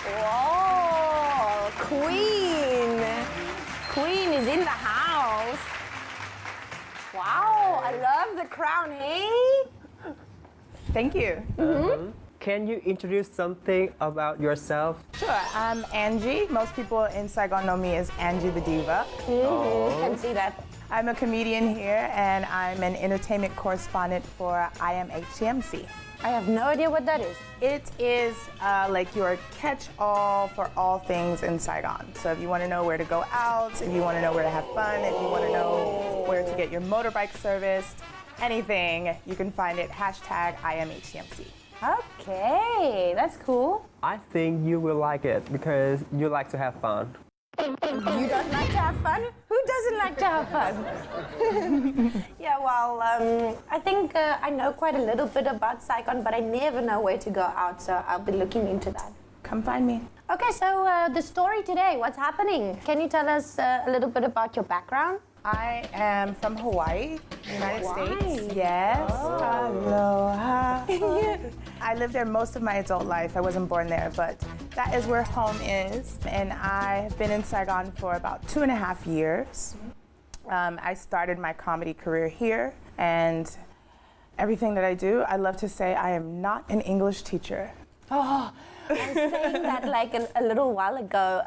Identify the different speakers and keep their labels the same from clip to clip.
Speaker 1: Whoa, Queen. Queen is in the house. Wow, I love the crown, hey?
Speaker 2: Thank you.
Speaker 3: Can you introduce something about yourself?
Speaker 2: Sure, I'm Angie. Most people in Saigon know me as Angie the Diva.
Speaker 1: Can see that.
Speaker 2: I'm a comedian here and I'm an entertainment correspondent for IMHTMC.
Speaker 1: I have no idea what that is.
Speaker 2: It is like your catch-all for all things in Saigon. So if you want to know where to go out, if you want to know where to have fun, if you want to know where to get your motorbike serviced, anything, you can find it #IMHTMC.
Speaker 1: Okay, that's cool.
Speaker 3: I think you will like it because you like to have fun.
Speaker 1: You don't like to have fun? Who doesn't like to have fun? Yeah, well, I think I know quite a little bit about Saigon, but I never know where to go out, so I'll be looking into that.
Speaker 2: Come find me.
Speaker 1: Okay, so the story today, what's happening? Can you tell us a little bit about your background?
Speaker 2: I am from Hawaii, United
Speaker 1: Hawaii.
Speaker 2: States. Yes. Aloha. I lived there most of my adult life. I wasn't born there, but that is where home is. And I've been in Saigon for about 2.5 years. I started my comedy career here, and everything that I do, I love to say I am not an English teacher.
Speaker 1: Oh, I was saying that like a little while ago.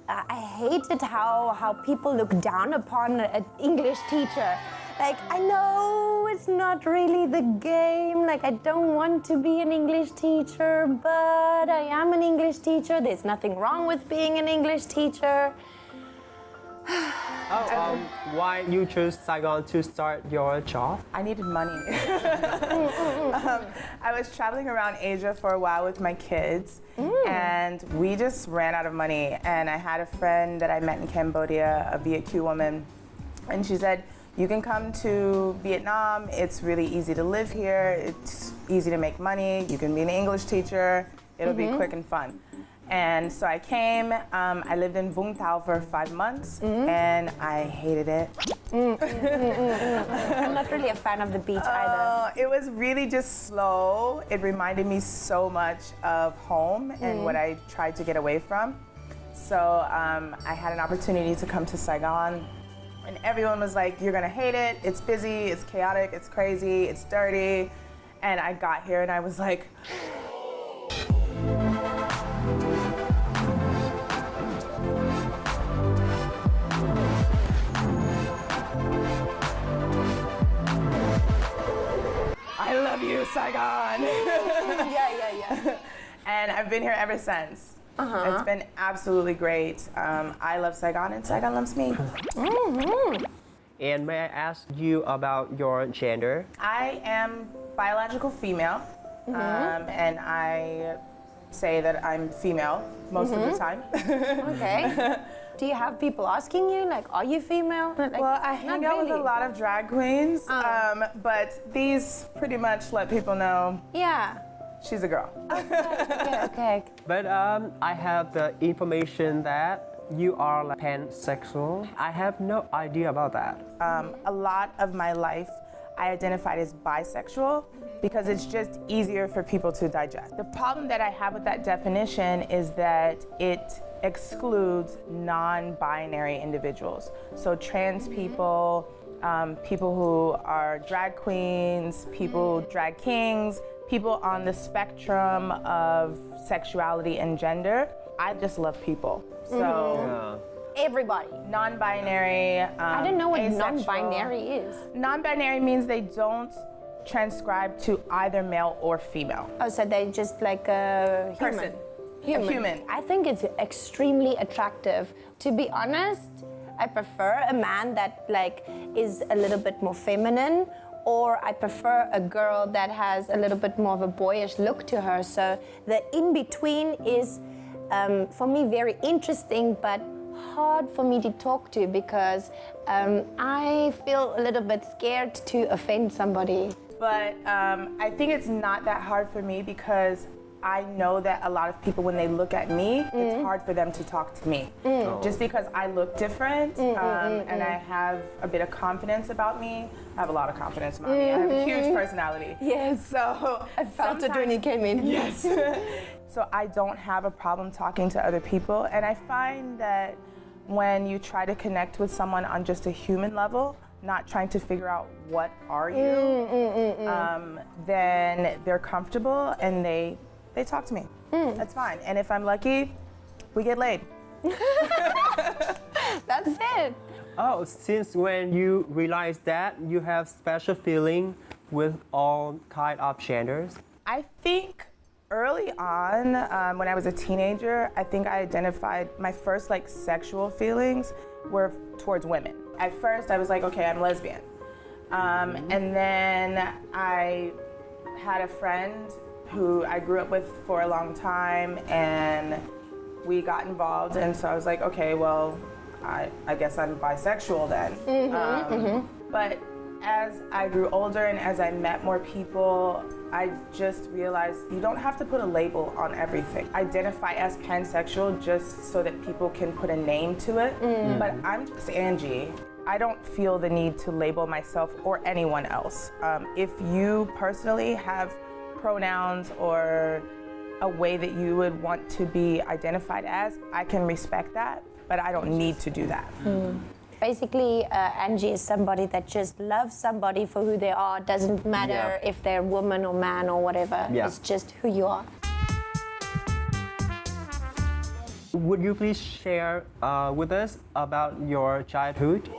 Speaker 1: I hated how people look down upon an English teacher. Like, I know it's not really the game. Like, I don't want to be an English teacher, but I am an English teacher. There's nothing wrong with being an English teacher.
Speaker 3: Why you choose Saigon to start your job?
Speaker 2: I needed money. I was traveling around Asia for a while with my kids, and we just ran out of money. And I had a friend that I met in Cambodia, a GIệwoman, and she said, you can come to Vietnam. It's really easy to live here. It's easy to make money. You can be an English teacher. It'll be quick and fun. And so I came, I lived in Vũng Tàu for 5 months, and I hated it.
Speaker 1: I'm not really a fan of the beach either.
Speaker 2: It was really just slow. It reminded me so much of home and what I tried to get away from. So I had an opportunity to come to Saigon, and everyone was like, you're gonna hate it. It's busy, it's chaotic, it's crazy, it's dirty. And I got here and I was like, I love you, Saigon.
Speaker 1: Yeah.
Speaker 2: And I've been here ever since. It's been absolutely great. I love Saigon and Saigon loves me.
Speaker 3: And may I ask you about your gender?
Speaker 2: I am biological female, and I say that I'm female most of the time.
Speaker 1: Okay. Do you have people asking you, like, are you female? Like,
Speaker 2: Well, I hang out with a lot of drag queens, but these pretty much let people know
Speaker 1: Yeah.
Speaker 2: she's a girl.
Speaker 1: Okay.
Speaker 3: But I have the information that you are like pansexual. I have no idea about that.
Speaker 2: A lot of my life, I identified as bisexual because it's just easier for people to digest. The problem that I have with that definition is that it excludes non-binary individuals. So trans people, people who are drag queens, people drag kings, people on the spectrum of sexuality and gender. I just love people. So
Speaker 1: Everybody.
Speaker 2: non-binary,
Speaker 1: I don't know what
Speaker 2: asexual.
Speaker 1: non-binary is.
Speaker 2: Non-binary means they don't transcribe to either male or female.
Speaker 1: Oh, so they just like a
Speaker 2: Person.
Speaker 1: Human.
Speaker 2: A human.
Speaker 1: I think it's extremely attractive. To be honest, I prefer a man that like is a little bit more feminine, or I prefer a girl that has a little bit more of a boyish look to her. So the in-between is, for me, very interesting, but hard for me to talk to because I feel a little bit scared to offend somebody.
Speaker 2: But I think it's not that hard for me because I know that a lot of people, when they look at me, it's hard for them to talk to me. Just because I look different and I have a bit of confidence about me. I have a lot of confidence about me. I have a huge personality.
Speaker 1: Yes.
Speaker 2: So
Speaker 1: I felt it when you came in.
Speaker 2: Yes. So I don't have a problem talking to other people. And I find that when you try to connect with someone on just a human level, not trying to figure out what are you, then they're comfortable and they talk to me. That's fine. And if I'm lucky, we get laid.
Speaker 1: That's it.
Speaker 3: Oh, since when you realized that you have special feeling with all kind of genders?
Speaker 2: I think early on, when I was a teenager, I think I identified my first like sexual feelings were towards women. At first, I was like, okay, I'm lesbian. And then I had a friend who I grew up with for a long time, and we got involved, and so I was like, okay, well, I guess I'm bisexual then. But as I grew older and as I met more people, I just realized you don't have to put a label on everything. Identify as pansexual just so that people can put a name to it. But I'm just Angie. I don't feel the need to label myself or anyone else. If you personally have pronouns or a way that you would want to be identified as, I can respect that, but I don't need to do that.
Speaker 1: Basically, Angie is somebody that just loves somebody for who they are. Doesn't matter if they're woman or man or whatever.
Speaker 3: Yeah.
Speaker 1: It's just who you are.
Speaker 3: Would you please share with us about your childhood?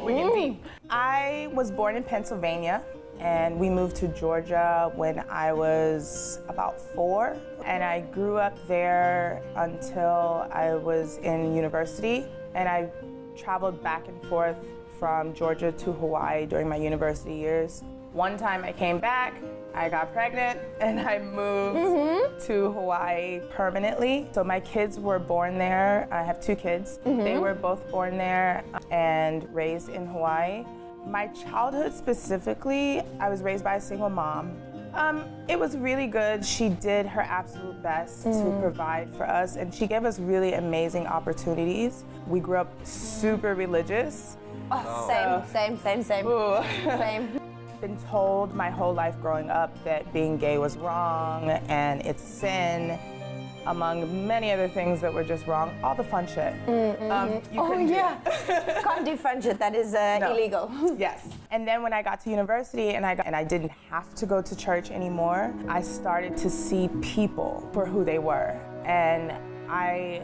Speaker 2: We can be. I was born in Pennsylvania, and we moved to Georgia when I was about 4. And I grew up there until I was in university. And I traveled back and forth from Georgia to Hawaii during my university years. One time I came back, I got pregnant, and I moved to Hawaii permanently. So my kids were born there. I have 2 kids. They were both born there and raised in Hawaii. My childhood specifically, I was raised by a single mom. It was really good. She did her absolute best to provide for us, and she gave us really amazing opportunities. We grew up super religious.
Speaker 1: Same. Same.
Speaker 2: Been told my whole life growing up that being gay was wrong and it's sin, among many other things that were just wrong. All the fun shit.
Speaker 1: Can't do fun shit. That is illegal.
Speaker 2: Yes. And then when I got to university and I didn't have to go to church anymore, I started to see people for who they were. And I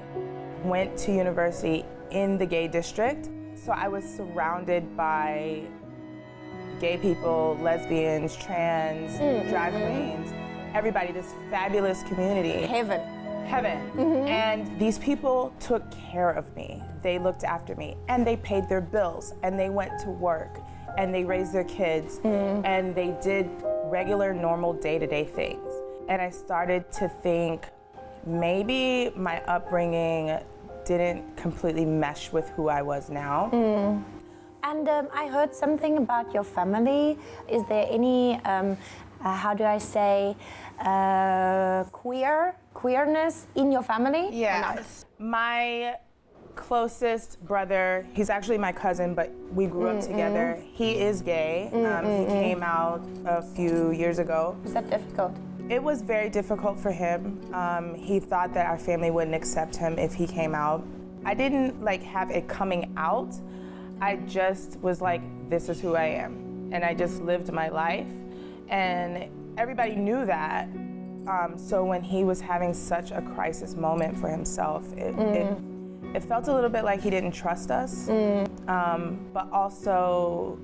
Speaker 2: went to university in the gay district, so I was surrounded by gay people, lesbians, trans, drag queens, everybody, this fabulous community.
Speaker 1: Heaven.
Speaker 2: And these people took care of me. They looked after me, and they paid their bills, and they went to work, and they raised their kids, and they did regular, normal, day-to-day things. And I started to think maybe my upbringing didn't completely mesh with who I was now.
Speaker 1: And I heard something about your family. Is there any, how do I say, queerness in your family?
Speaker 2: Yes. My closest brother, he's actually my cousin, but we grew up together. He is gay. He came out a few years ago.
Speaker 1: Was that difficult?
Speaker 2: It was very difficult for him. He thought that our family wouldn't accept him if he came out. I didn't have a coming out. I just was like, this is who I am. And I just lived my life. And everybody knew that. So when he was having such a crisis moment for himself, it felt a little bit like he didn't trust us. But also,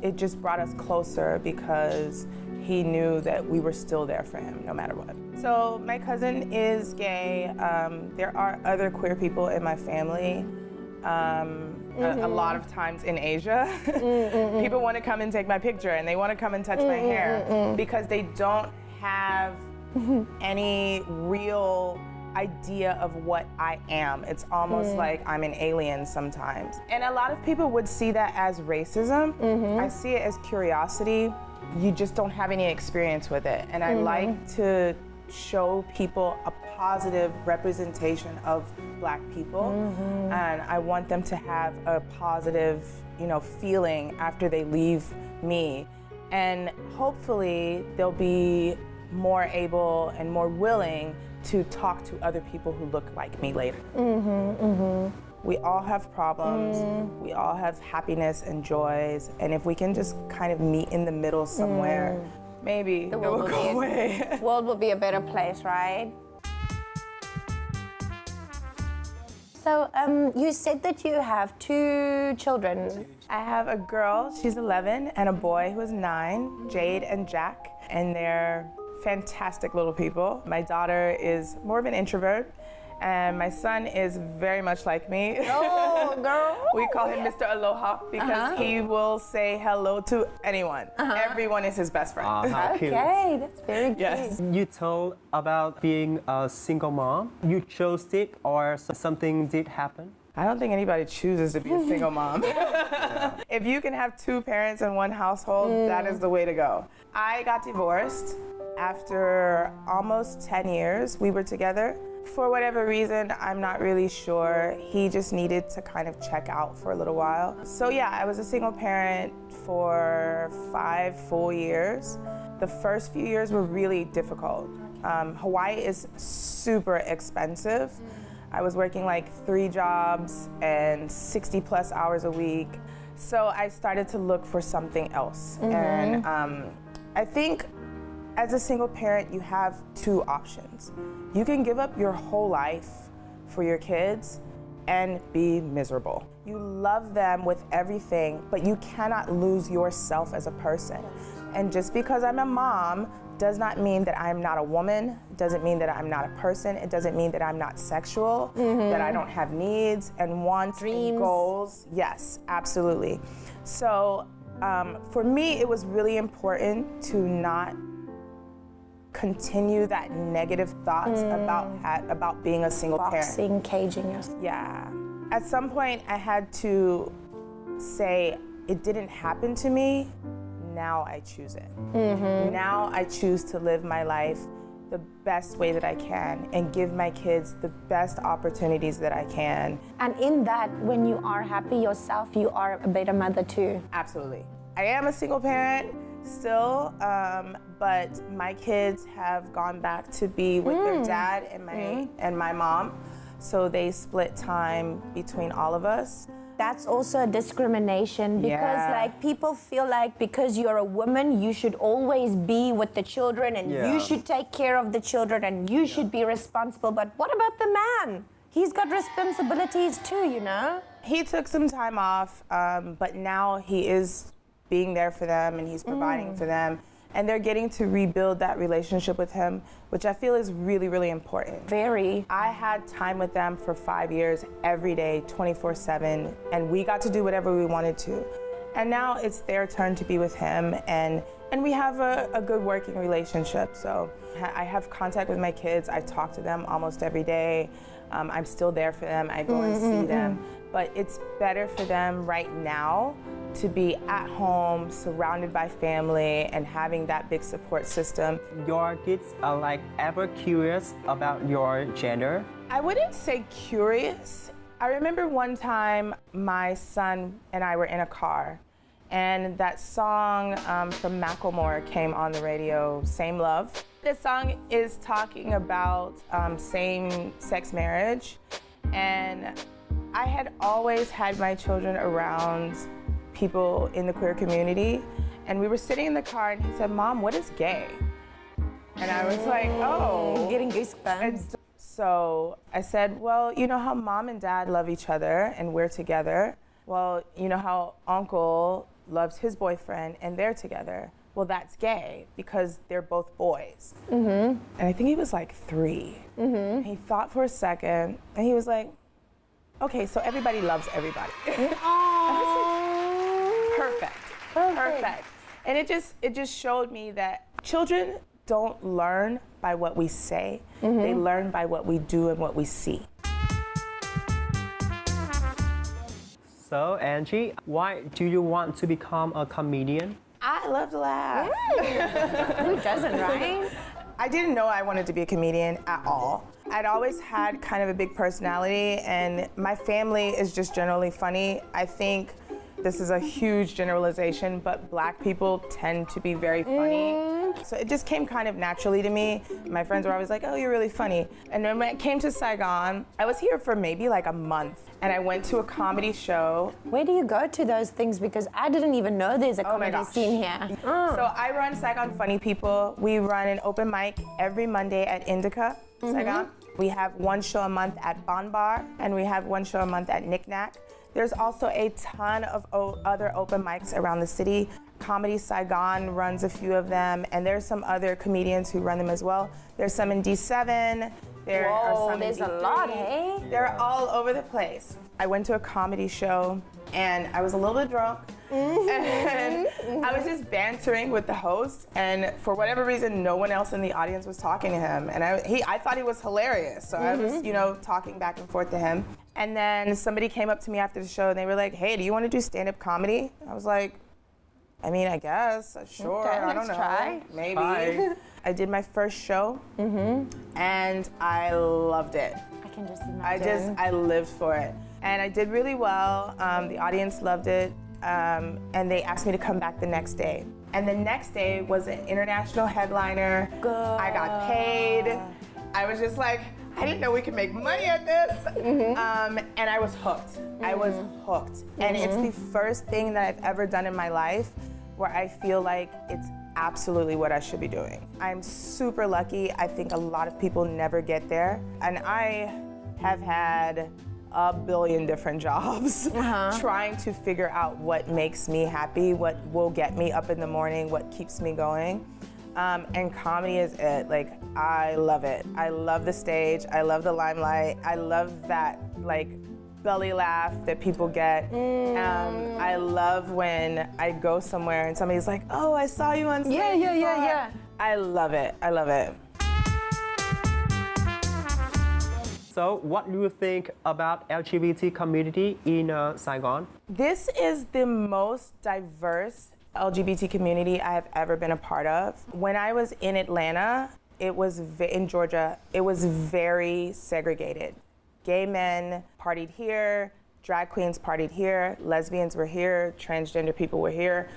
Speaker 2: it just brought us closer because he knew that we were still there for him no matter what. So my cousin is gay. There are other queer people in my family. A lot of times in Asia, people want to come and take my picture and they want to come and touch my hair because they don't have any real idea of what I am. It's almost like I'm an alien sometimes. And a lot of people would see that as racism. I see it as curiosity. You just don't have any experience with it. And I like to show people a positive representation of Black people, and I want them to have a positive, feeling after they leave me, and hopefully they'll be more able and more willing to talk to other people who look like me later. We all have problems, we all have happiness and joys, and if we can just kind of meet in the middle somewhere, maybe it will go away.
Speaker 1: The world will be a better place, right? So you said that you have 2 children.
Speaker 2: I have a girl, she's 11, and a boy who is 9, Jade and Jack, and they're fantastic little people. My daughter is more of an introvert, and my son is very much like me.
Speaker 1: Oh, girl.
Speaker 2: We call him Mr. Aloha because he will say hello to anyone. Everyone is his best friend.
Speaker 3: How cute.
Speaker 1: Okay, that's very cute.
Speaker 2: Yes.
Speaker 3: You told about being a single mom. You chose it or something did happen?
Speaker 2: I don't think anybody chooses to be a single mom. If you can have 2 parents in one household, that is the way to go. I got divorced after almost 10 years we were together. For whatever reason, I'm not really sure. He just needed to kind of check out for a little while. So yeah, I was a single parent for 5 full years. The first few years were really difficult. Hawaii is super expensive. I was working like 3 jobs and 60 plus hours a week. So I started to look for something else. And I think as a single parent, you have 2 options. You can give up your whole life for your kids and be miserable. You love them with everything, but you cannot lose yourself as a person. And just because I'm a mom does not mean that I'm not a woman, doesn't mean that I'm not a person, it doesn't mean that I'm not sexual, that I don't have needs and wants,
Speaker 1: Dreams.
Speaker 2: and goals. Yes, absolutely. So for me, it was really important to not continue that negative thoughts about being a single parent.
Speaker 1: Boxing, caging yourself.
Speaker 2: Yeah. At some point, I had to say, it didn't happen to me, now I choose it. Now I choose to live my life the best way that I can and give my kids the best opportunities that I can.
Speaker 1: And in that, when you are happy yourself, you are a better mother too.
Speaker 2: Absolutely. I am a single parent still, but my kids have gone back to be with their dad and my mom. So they split time between all of us.
Speaker 1: That's also a discrimination because like people feel like because you're a woman, you should always be with the children and you should take care of the children and you should be responsible. But what about the man? He's got responsibilities too, you know?
Speaker 2: He took some time off, but now he is being there for them and he's providing for them. And they're getting to rebuild that relationship with him, which I feel is really, really important.
Speaker 1: Very.
Speaker 2: I had time with them for 5 years, every day, 24/7, and we got to do whatever we wanted to. And now it's their turn to be with him, and we have a good working relationship. So I have contact with my kids. I talk to them almost every day. I'm still there for them. I go and see them. But it's better for them right now to be at home, surrounded by family, and having that big support system.
Speaker 3: Your kids are like ever curious about your gender?
Speaker 2: I wouldn't say curious. I remember one time my son and I were in a car, and that song from Macklemore came on the radio, Same Love. The song is talking about same-sex marriage, and I had always had my children around people in the queer community, and we were sitting in the car and he said, "Mom, what is gay?" And I was like, oh.
Speaker 1: Getting goosebumps.
Speaker 2: So I said, well, you know how mom and dad love each other and we're together? Well, you know how uncle loves his boyfriend and they're together? Well, that's gay because they're both boys. And I think he was like 3. He thought for a second and he was like, okay, so everybody loves everybody. Perfect. And it just showed me that children don't learn by what we say. They learn by what we do and what we see.
Speaker 3: So, Angie, why do you want to become a comedian?
Speaker 2: I love to laugh.
Speaker 1: Who doesn't, right?
Speaker 2: I didn't know I wanted to be a comedian at all. I'd always had kind of a big personality, and my family is just generally funny. I think this is a huge generalization, but black people tend to be very funny. So it just came kind of naturally to me. My friends were always like, oh, you're really funny. And then when I came to Saigon, I was here for maybe like a month, and I went to a comedy show.
Speaker 1: Where do you go to those things? Because I didn't even know there's a comedy scene here.
Speaker 2: So I run Saigon Funny People. We run an open mic every Monday at Indica, Saigon. We have one show a month at Bon Bar, and we have one show a month at Knick-Knack. There's also a ton of other open mics around the city. Comedy Saigon runs a few of them, and there's some other comedians who run them as well. There's some in D7. There are some
Speaker 1: there's
Speaker 2: in D3.
Speaker 1: a lot, hey?
Speaker 2: They're all over the place. I went to a comedy show, and I was a little bit drunk. And I was just bantering with the host, and for whatever reason, no one else in the audience was talking to him. And I thought he was hilarious, so I was, talking back and forth to him. And then somebody came up to me after the show, and they were like, "Hey, do you want to do stand-up comedy?" I was like, "I mean, I guess, sure.
Speaker 1: Okay,
Speaker 2: I don't know,
Speaker 1: try.
Speaker 2: maybe."
Speaker 3: Hi.
Speaker 2: I did my first show, and I loved it.
Speaker 1: I can just imagine.
Speaker 2: I lived for it. And I did really well. The audience loved it. And they asked me to come back the next day. And the next day was an international headliner.
Speaker 1: Good.
Speaker 2: I got paid. I was just like, I didn't know we could make money at this. And I was hooked. I was hooked. And it's the first thing that I've ever done in my life where I feel like it's absolutely what I should be doing. I'm super lucky. I think a lot of people never get there. And I have had a billion different jobs trying to figure out what makes me happy, what will get me up in the morning, what keeps me going. And comedy is it. Like, I love it. I love the stage. I love the limelight. I love that, like, belly laugh that people get. I love when I go somewhere and somebody's like, oh, I saw you on stage.
Speaker 1: Yeah.
Speaker 2: I love it. I love it.
Speaker 3: So what do you think about LGBT community in Saigon?
Speaker 2: This is the most diverse LGBT community I have ever been a part of. When I was in Atlanta, in Georgia, it was very segregated. Gay men partied here, drag queens partied here, lesbians were here, transgender people were here,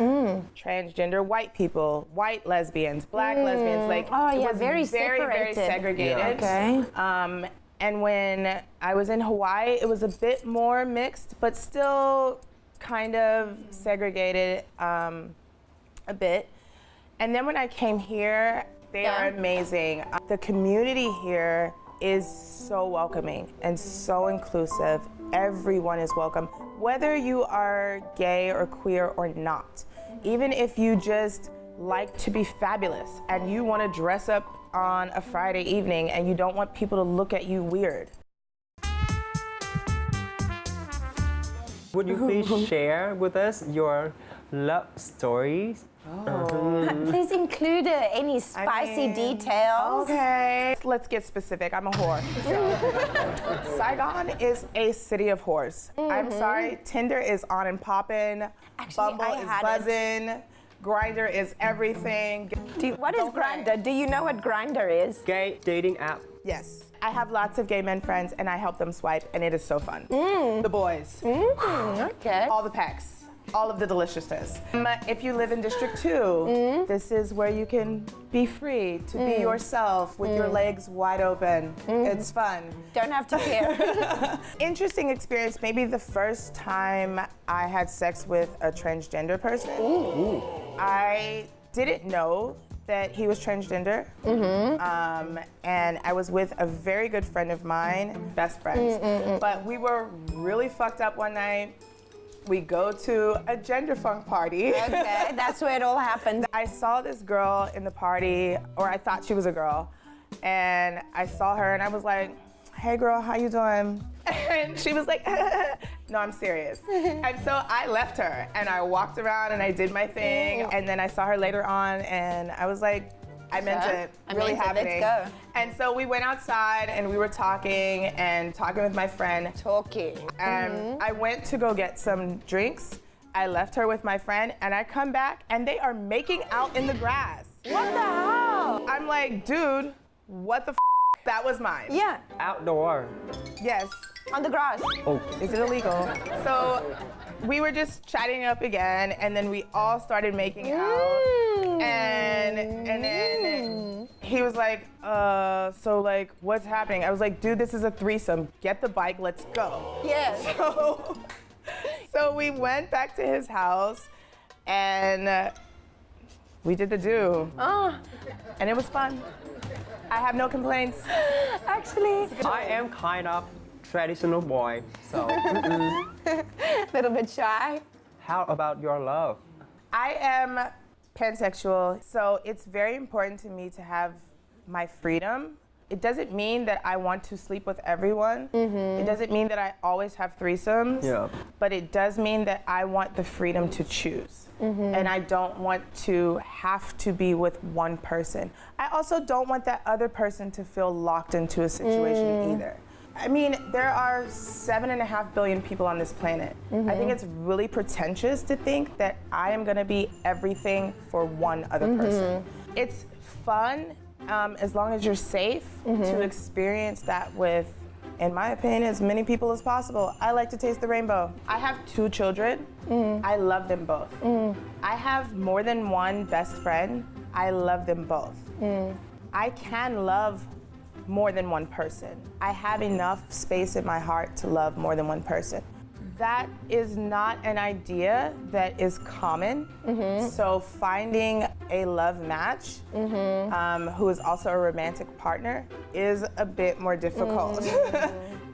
Speaker 2: transgender white people, white lesbians, black lesbians, like it was
Speaker 1: very
Speaker 2: very segregated.
Speaker 1: Yeah. Okay.
Speaker 2: And when I was in Hawaii, it was a bit more mixed, but still kind of segregated a bit. And then when I came here, they are amazing. The community here is so welcoming and so inclusive. Everyone is welcome, whether you are gay or queer or not. Even if you just like to be fabulous and you want to dress up on a Friday evening and you don't want people to look at you weird.
Speaker 3: Would you please share with us your love stories?
Speaker 1: Please include any spicy details.
Speaker 2: Okay, let's get specific. I'm a whore. So, Saigon is a city of whores. I'm sorry, Tinder is on and poppin', Bumble is buzzing, Grindr is everything.
Speaker 1: What is Grindr? Do you know what Grindr is?
Speaker 3: Gay dating app.
Speaker 2: Yes. I have lots of gay men friends and I help them swipe and it is so fun. The boys.
Speaker 1: Okay.
Speaker 2: All the pecs. All of the deliciousness. If you live in District 2, this is where you can be free to be yourself with your legs wide open. It's fun.
Speaker 1: Don't have to care.
Speaker 2: Interesting experience. Maybe the first time I had sex with a transgender person. I didn't know that he was transgender. And I was with a very good friend of mine, best friends. But we were really fucked up one night. We go to a gender funk party.
Speaker 1: Okay, that's where it all happened.
Speaker 2: I saw this girl in the party, or I thought she was a girl, and I saw her and I was like, hey girl, how you doing? And she was like, no, I'm serious. And so I left her and I walked around and I did my thing, and then I saw her later on and I was like, I meant it, really happening.
Speaker 1: Let's go.
Speaker 2: And so we went outside and we were talking with my friend. And I went to go get some drinks. I left her with my friend and I come back and they are making out in the grass.
Speaker 1: What the hell? Oh.
Speaker 2: I'm like, dude, what the f? That was mine.
Speaker 1: Yeah.
Speaker 3: Outdoor.
Speaker 2: Yes.
Speaker 1: On the grass.
Speaker 3: Oh.
Speaker 2: Is it illegal? So we were just chatting up again, and then we all started making out. And then he was like, so like, what's happening? I was like, dude, this is a threesome. Get the bike, let's go.
Speaker 1: Yeah.
Speaker 2: So we went back to his house, and we did the do.
Speaker 1: Oh,
Speaker 2: And it was fun. I have no complaints.
Speaker 1: actually,
Speaker 3: I am kind of traditional boy, so.
Speaker 1: a little bit shy.
Speaker 3: How about your love?
Speaker 2: I am pansexual, so it's very important to me to have my freedom. It doesn't mean that I want to sleep with everyone. It doesn't mean that I always have threesomes.
Speaker 3: Yeah.
Speaker 2: But it does mean that I want the freedom to choose. And I don't want to have to be with one person. I also don't want that other person to feel locked into a situation either. I mean, there are 7.5 billion people on this planet. I think it's really pretentious to think that I am gonna be everything for one other person. It's fun as long as you're safe to experience that with, in my opinion, as many people as possible. I like to taste the rainbow. I have 2 children. I love them both. I have more than one best friend. I love them both. I can love more than one person. I have enough space in my heart to love more than one person. That is not an idea that is common. So finding a love match who is also a romantic partner is a bit more difficult.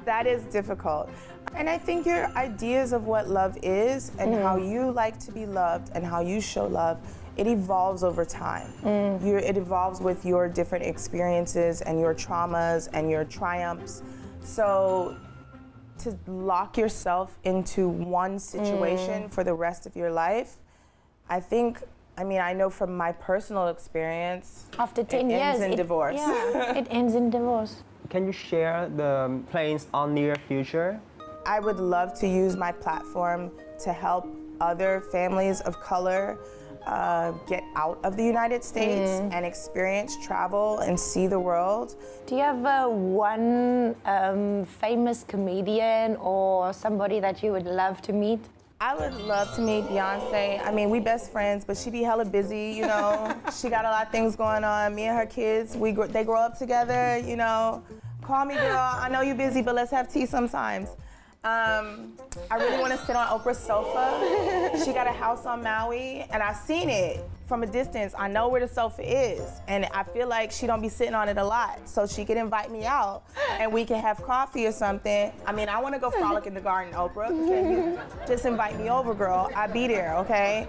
Speaker 2: That is difficult. And I think your ideas of what love is and how you like to be loved and how you show love, it evolves over time. It evolves with your different experiences and your traumas and your triumphs. So to lock yourself into one situation for the rest of your life, I know from my personal experience,
Speaker 1: After 10
Speaker 2: it
Speaker 1: years,
Speaker 2: ends in divorce.
Speaker 1: Yeah, it ends in divorce.
Speaker 3: Can you share the plans on near future?
Speaker 2: I would love to use my platform to help other families of color get out of the United States and experience travel and see the world.
Speaker 1: Do you have one famous comedian or somebody that you would love to meet?
Speaker 2: I would love to meet Beyonce. I mean, we best friends, but she be hella busy, you know. She got a lot of things going on. Me and her kids, they grow up together, you know. Call me, girl. I know you're busy, but let's have tea sometimes. I really want to sit on Oprah's sofa. She got a house on Maui, and I've seen it from a distance. I know where the sofa is, and I feel like she don't be sitting on it a lot. So she could invite me out, and we can have coffee or something. I mean, I want to go frolic in the garden, Oprah. Can you just invite me over, girl? I'll be there, okay?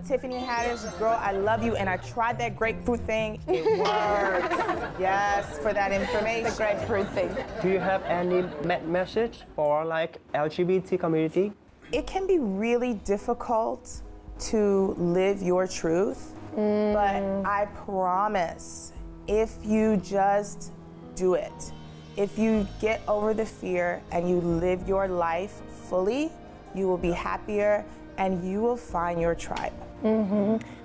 Speaker 2: Tiffany Haddish, girl, I love you, and I tried that grapefruit thing. It worked. Yes, for that information.
Speaker 1: The grapefruit thing.
Speaker 3: Do you have any message for like LGBT community?
Speaker 2: It can be really difficult to live your truth, but I promise, if you just do it, if you get over the fear and you live your life fully, you will be happier and you will find your tribe.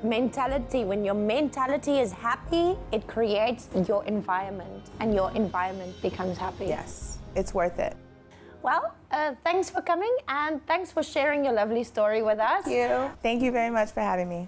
Speaker 1: Mentality. When your mentality is happy, it creates your environment, and your environment becomes happy.
Speaker 2: Yes, it's worth it.
Speaker 1: Well, thanks for coming, and thanks for sharing your lovely story with us.
Speaker 2: Thank you very much for having me.